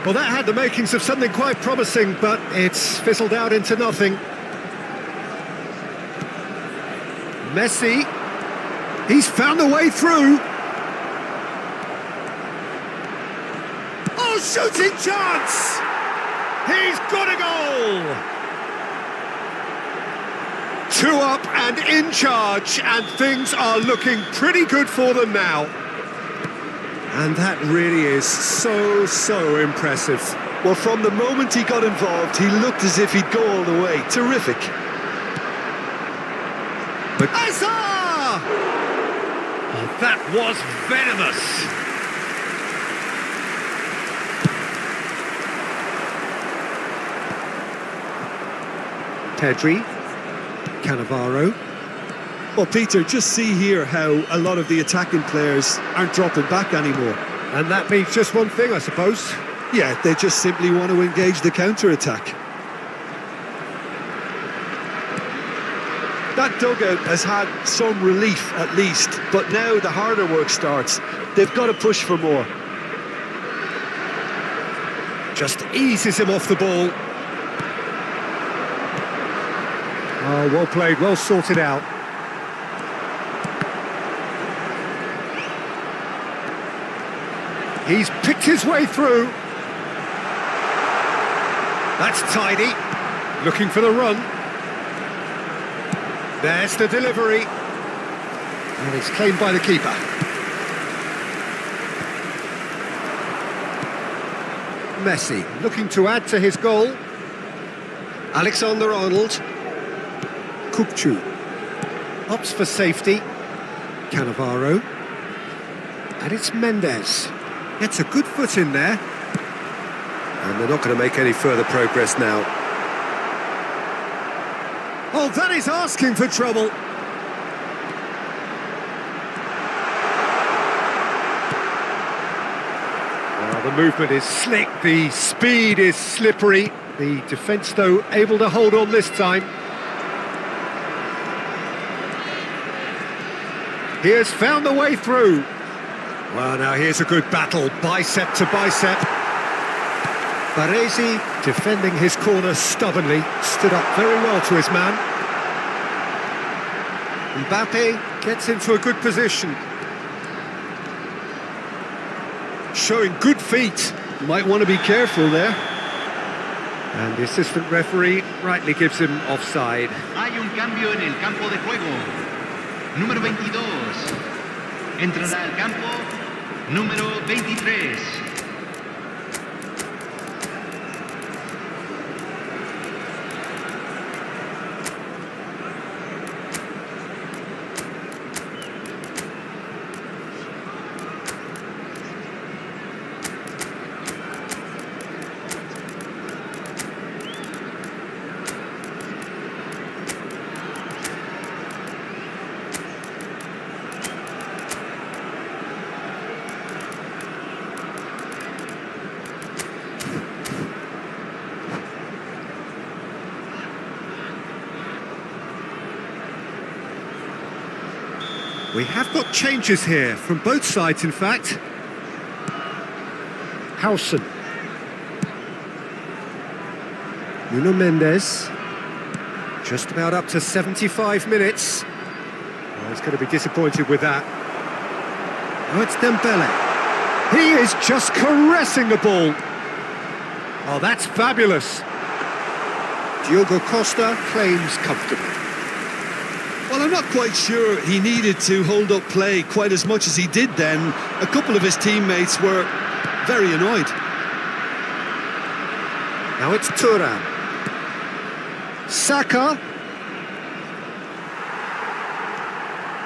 Well, that had the makings of something quite promising, but it's fizzled out into nothing. Messi, he's found a way through. Oh, shooting chance! He's got a goal! 2 up and in charge, and things are looking pretty good for them now. And that really is so impressive.
Well, from the moment he got involved, he looked as if he'd go all the way. Terrific.
But oh, that was venomous. Pedri, Cannavaro.
Well, Peter, just see here how a lot of the attacking players aren't dropping back anymore.
And that means just one thing, I suppose.
Yeah, they just simply want to engage the counter-attack. That dugout has had some relief, at least, but now the harder work starts. They've got to push for more.
Just eases him off the ball. Oh, well played, well sorted out. He's picked his way through. That's tidy. Looking for the run. There's the delivery. And it's claimed by the keeper. Messi looking to add to his goal. Alexander-Arnold. Kupchu. Opts for safety. Cannavaro. And it's Mendes. Gets a good foot in there. And they're not going to make any further progress now. Oh, that is asking for trouble. Well, the movement is slick, the speed is slippery. The defence, though, able to hold on this time. He has found the way through. Well, now here's a good battle, bicep to bicep. Baresi, defending his corner stubbornly, stood up very well to his man. Mbappe gets into a good position. showing good feet.
Might want to be careful there.
And the assistant referee rightly gives him offside.
Hay un cambio en el campo de juego. Número 22. Entrará al campo número 23.
We have got changes here, from both sides in fact. Howson. Nuno Mendes. Just about up to 75 minutes. Oh, he's going to be disappointed with that. Oh, it's Dembele. He is just caressing the ball. Oh, that's fabulous. Diogo Costa claims comfortably.
Well, I'm not quite sure he needed to hold up play quite as much as he did then. A couple of his teammates were very annoyed.
Now it's Thuram. Saka.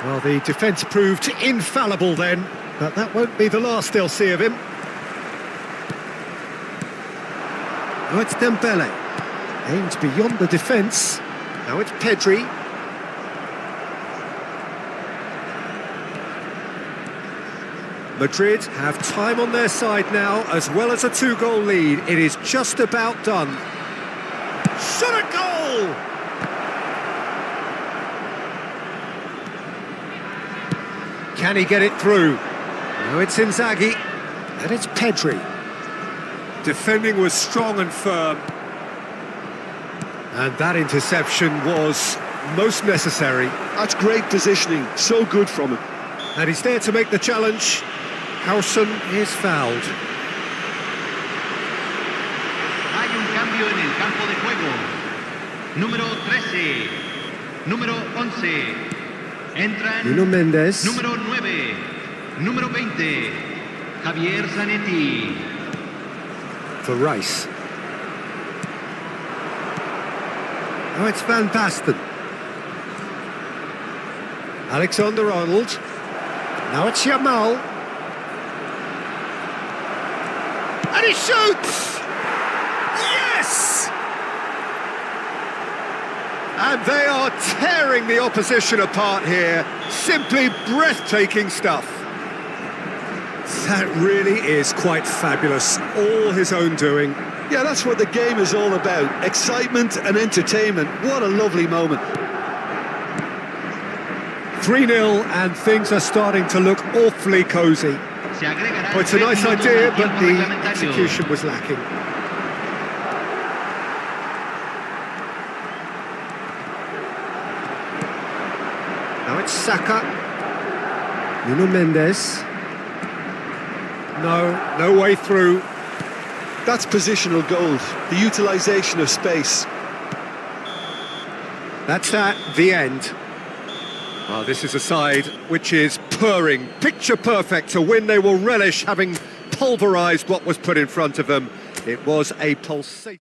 Well, the defence proved infallible then, but that won't be the last they'll see of him. Now it's Dembele. Aimed beyond the defence. Now it's Pedri. Madrid have time on their side now, as well as a 2-goal lead. It is just about done. Shot a goal! Can he get it through? Now it's Inzaghi, and it's Pedri. Defending was strong and firm. And that interception was most necessary.
That's great positioning, so good from him.
And he's there to make the challenge. Howson is fouled.
Hay un cambio en el campo de juego. Número 13. Número 11. Entran
Nuno Mendes.
número 9. Número 20. Javier Zanetti.
For Rice. Now it's Van Basten. Alexander-Arnold. Now it's Yamal. And he shoots! Yes! And they are tearing the opposition apart here. Simply breathtaking stuff. That really is quite fabulous. All his own doing.
Yeah, that's what the game is all about. Excitement and entertainment. What a lovely moment.
3-0 and things are starting to look awfully cosy. Well, it's a nice idea, but the execution was lacking. Now it's Saka. Nuno Mendes. No way through.
That's positional gold, the utilisation of space.
That's at the end. Well, this is a side which is purring, picture perfect. To win, they will relish having pulverised what was put in front of them. It was a pulsation.